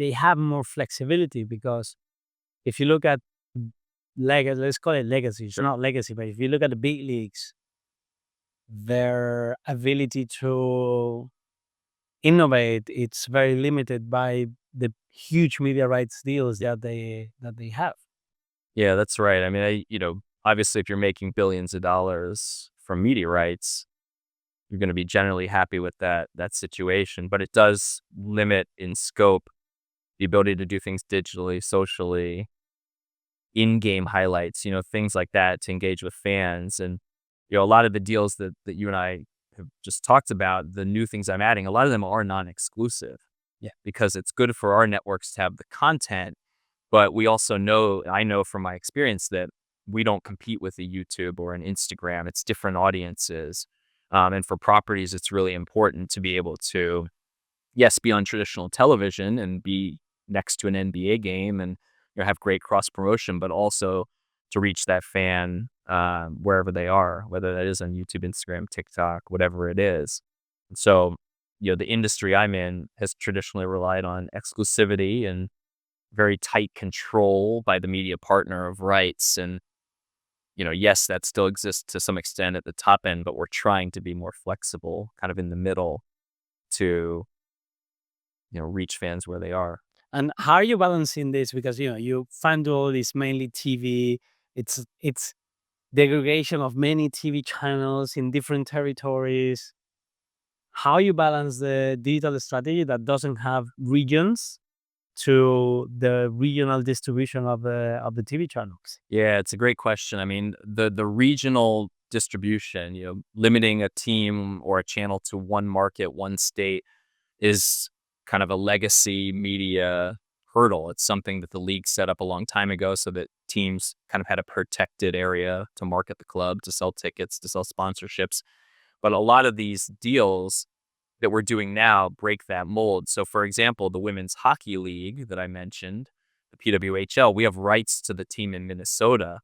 they have more flexibility, because if you look at legacy, let's call it legacy. It's not legacy, but if you look at the big leagues, their ability to innovate, it's very limited by the huge media rights deals that they have. Yeah, that's right. I mean, obviously, if you're making billions of dollars from media rights, you're going to be generally happy with that situation. But it does limit in scope the ability to do things digitally, socially, in-game highlights, things like that to engage with fans. And a lot of the deals that you and I have just talked about, the new things I'm adding, a lot of them are non-exclusive. Yeah. Because it's good for our networks to have the content. But we also I know from my experience that we don't compete with a YouTube or an Instagram. It's different audiences. And for properties, it's really important to be able to, yes, be on traditional television and be next to an NBA game and have great cross promotion, but also to reach that fan wherever they are, whether that is on YouTube, Instagram, TikTok, whatever it is. And so, the industry I'm in has traditionally relied on exclusivity and very tight control by the media partner of rights. And, yes, that still exists to some extent at the top end, but we're trying to be more flexible, kind of in the middle to, reach fans where they are. And how are you balancing this? Because you FanDuel is mainly TV. It's the aggregation of many TV channels in different territories. How you balance the digital strategy that doesn't have regions to the regional distribution of the TV channels? Yeah, it's a great question. I mean, the regional distribution, limiting a team or a channel to one market, one state is kind of a legacy media hurdle. It's something that the league set up a long time ago so that teams kind of had a protected area to market the club, to sell tickets, to sell sponsorships. But a lot of these deals that we're doing now break that mold. So, for example, the Women's Hockey League that I mentioned, the PWHL, we have rights to the team in Minnesota,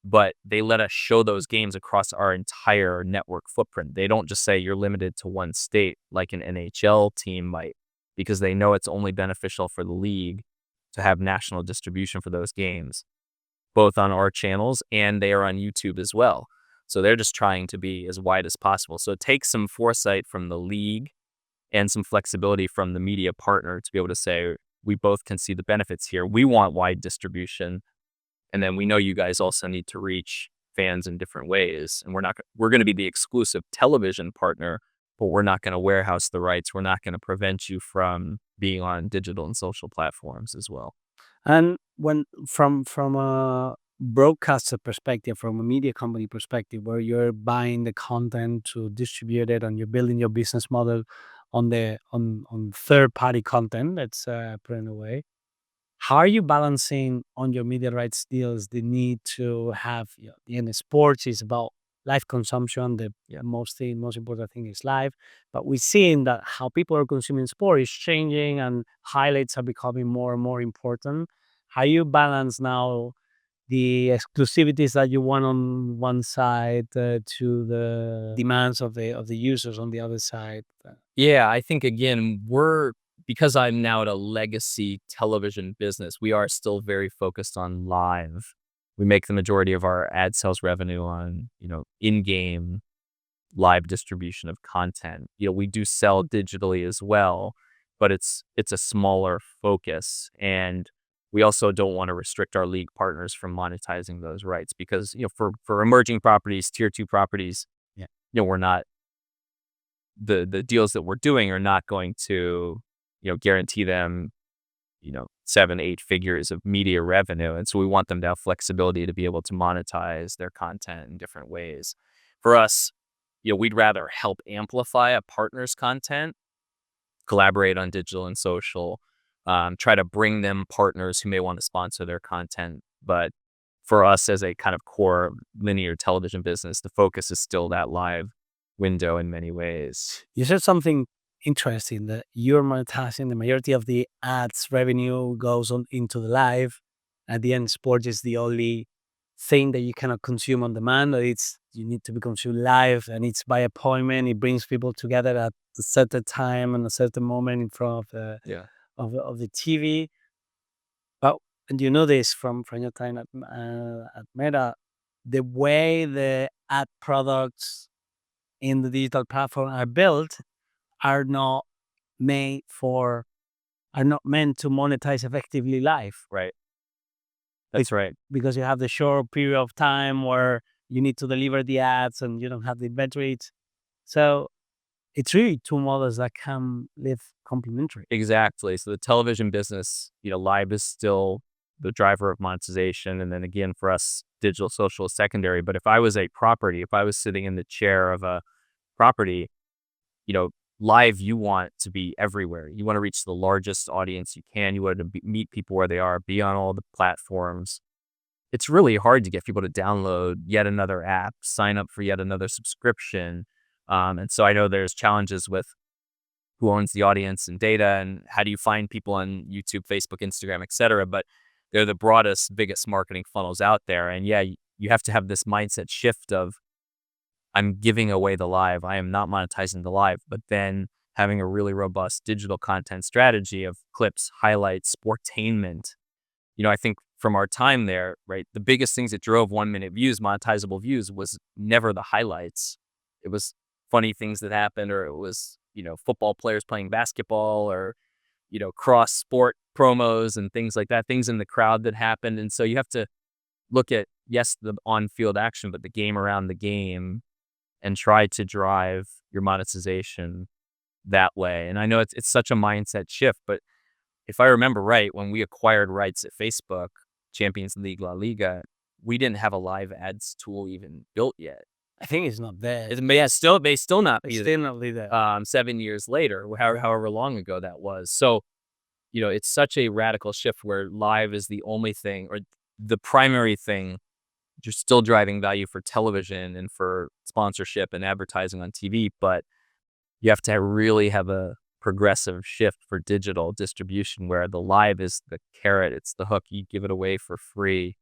but they let us show those games across our entire network footprint. They don't just say you're limited to one state like an NHL team might, because they know it's only beneficial for the league to have national distribution for those games, both on our channels and they are on YouTube as well. So they're just trying to be as wide as possible. So it takes some foresight from the league and some flexibility from the media partner to be able to say, we both can see the benefits here. We want wide distribution. And then we know you guys also need to reach fans in different ways. And we're going to be the exclusive television partner, but we're not going to warehouse the rights. We're not going to prevent you from being on digital and social platforms as well. And when from a broadcaster perspective, from a media company perspective, where you're buying the content to distribute it and you're building your business model on third party content, let's put it in a way. How are you balancing on your media rights deals the need to have, in sports is about live consumption. The most important thing is live, but we're seeing that how people are consuming sport is changing and highlights are becoming more and more important. How you balance now the exclusivities that you want on one side to the demands of the users on the other side? Yeah, I think again, because I'm now at a legacy television business, we are still very focused on live. We make the majority of our ad sales revenue on, in-game live distribution of content. We do sell digitally as well, but it's a smaller focus. And we also don't want to restrict our league partners from monetizing those rights because, for emerging properties, tier 2 properties, we're not, the deals that we're doing are not going to, guarantee them, 7-8 figures of media revenue. And so we want them to have flexibility to be able to monetize their content in different ways. For us, we'd rather help amplify a partner's content, collaborate on digital and social, try to bring them partners who may want to sponsor their content. But for us as a kind of core linear television business, the focus is still that live window in many ways. You said something interesting, that you're monetizing the majority of the ads revenue goes on into the live. At the end, sport is the only thing that you cannot consume on demand. You need to be consumed live, and it's by appointment. It brings people together at a certain time and a certain moment in front of the TV. But and you know this from your time at Meta, the way the ad products in the digital platform are built are not made for are not meant to monetize effectively live. Right. That's right. Because you have the short period of time where you need to deliver the ads and you don't have the inventory. So it's really two models that can live complementary. Exactly. So the television business, live is still the driver of monetization. And then again, for us, digital social is secondary. But if I was a property, if I was sitting in the chair of a property, you know, live, you want to be everywhere. You want to reach the largest audience you can. You want to meet people where they are, be on all the platforms. It's really hard to get people to download yet another app, sign up for yet another subscription. And so I know there's challenges with who owns the audience and data, and how do you find people on YouTube, Facebook, Instagram, et cetera. But they're the broadest, biggest marketing funnels out there. And yeah, you have to have this mindset shift of, I'm giving away the live. I am not monetizing the live, but then having a really robust digital content strategy of clips, highlights, sportainment. I think from our time there, right, the biggest things that drove 1 minute views, monetizable views, was never the highlights. It was funny things that happened, or it was, football players playing basketball, or, cross sport promos and things like that, things in the crowd that happened. And so you have to look at, yes, the on field action, but the game around the game, and try to drive your monetization that way. And I know it's such a mindset shift, but if I remember right, when we acquired rights at Facebook, Champions League, La Liga, we didn't have a live ads tool even built yet. I think it's not there. It may still not It's be still not there. 7 years later, however long ago that was. So, it's such a radical shift where live is the only thing, or the primary thing. You're still driving value for television and for sponsorship and advertising on TV, but you have to really have a progressive shift for digital distribution where the live is the carrot, it's the hook. You give it away for free.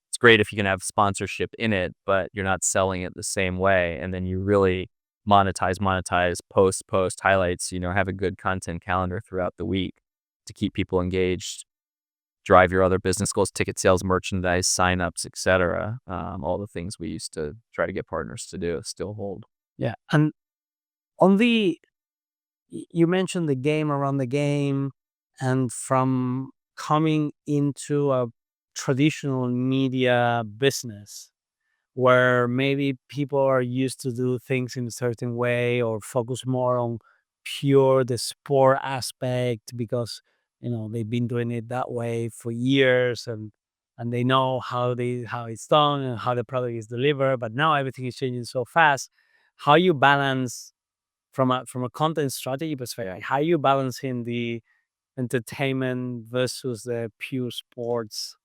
It's great if you can have sponsorship in it, but you're not selling it the same way. And then you really monetize, post highlights, have a good content calendar throughout the week to keep people engaged, drive your other business goals, ticket sales, merchandise, signups, etc. All the things we used to try to get partners to do still hold. Yeah. And on you mentioned the game around the game, and from coming into a traditional media business where maybe people are used to do things in a certain way or focus more on pure the sport aspect because they've been doing it that way for years, and they know how it's done and how the product is delivered. But now everything is changing so fast. How you balance from a content strategy perspective, how you balancing the entertainment versus the pure sports?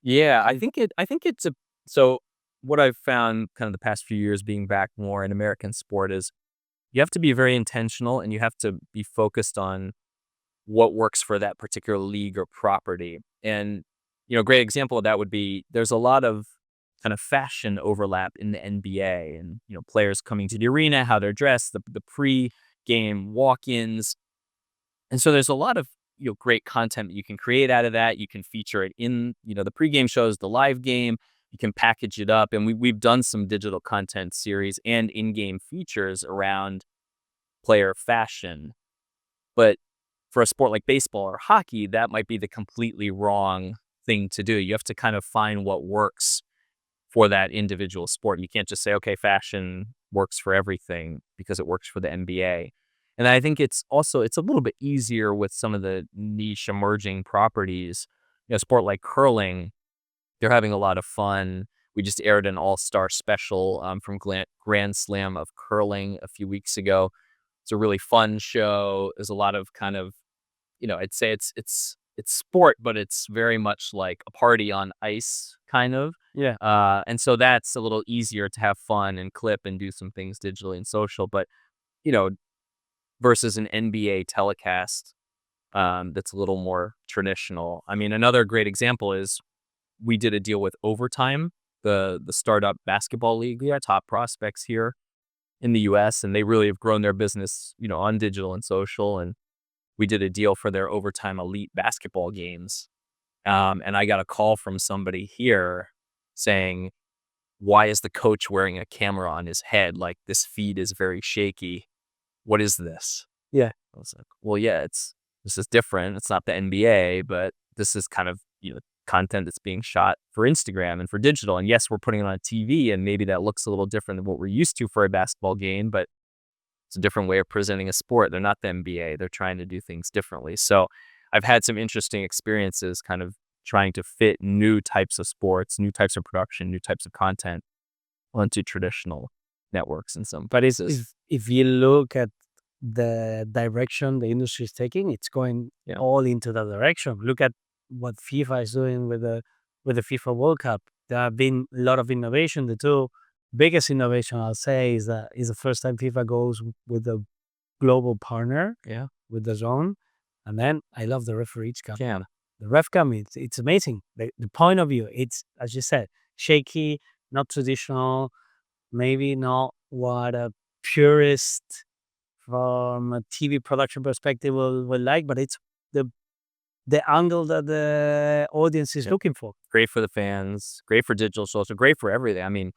Yeah, I think it's so what I've found kind of the past few years being back more in American sport is you have to be very intentional, and you have to be focused on what works for that particular league or property. And, a great example of that would be, there's a lot of kind of fashion overlap in the NBA, and, players coming to the arena, how they're dressed, the pre-game walk-ins. And so there's a lot of, great content that you can create out of that. You can feature it in, the pregame shows, the live game. You can package it up. And we've done some digital content series and in-game features around player fashion. But for a sport like baseball or hockey, that might be the completely wrong thing to do. You have to kind of find what works for that individual sport. You can't just say, okay, fashion works for everything because it works for the NBA. And I think it's a little bit easier with some of the niche emerging properties. A sport like curling, they're having a lot of fun. We just aired an all-star special from Grand Slam of Curling a few weeks ago. It's a really fun show. There's a lot of kind of, I'd say it's sport, but it's very much like a party on ice, kind of. Yeah. And so that's a little easier to have fun and clip and do some things digitally and social. But, versus an NBA telecast that's a little more traditional. I mean, another great example is we did a deal with Overtime, the startup basketball league. We are top prospects here in the US, and they really have grown their business, on digital and social. And we did a deal for their overtime elite basketball games. And I got a call from somebody here saying, why is the coach wearing a camera on his head? Like, this feed is very shaky. What is this? Yeah. I was like, well, yeah, this is different. It's not the NBA, but this is kind of, content that's being shot for Instagram and for digital. And yes, we're putting it on TV, and maybe that looks a little different than what we're used to for a basketball game, but it's a different way of presenting a sport. They're not the NBA. They're trying to do things differently. So I've had some interesting experiences kind of trying to fit new types of sports, new types of production, new types of content onto traditional networks in some But cases. if you look at the direction the industry is taking, it's going Yeah. all into that direction. Look at what FIFA is doing with the FIFA World Cup. There have been a lot of innovation. The two biggest innovation I'll say is that is the first time FIFA goes with a global partner Yeah. with the zone, and then I love the referees cam. Yeah. The ref cam, it's amazing. The point of view, it's as you said, shaky, not traditional, maybe not what a purist from a TV production perspective will like, but it's the the angle that the audience is Yep. looking for. Great for the fans, great for digital social, great for everything. I mean,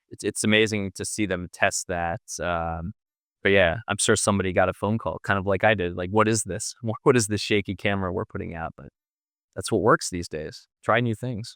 it's amazing to see them test that. But yeah, I'm sure somebody got a phone call, kind of like I did. Like, what is this? What is this shaky camera we're putting out? But that's what works these days. Try new things.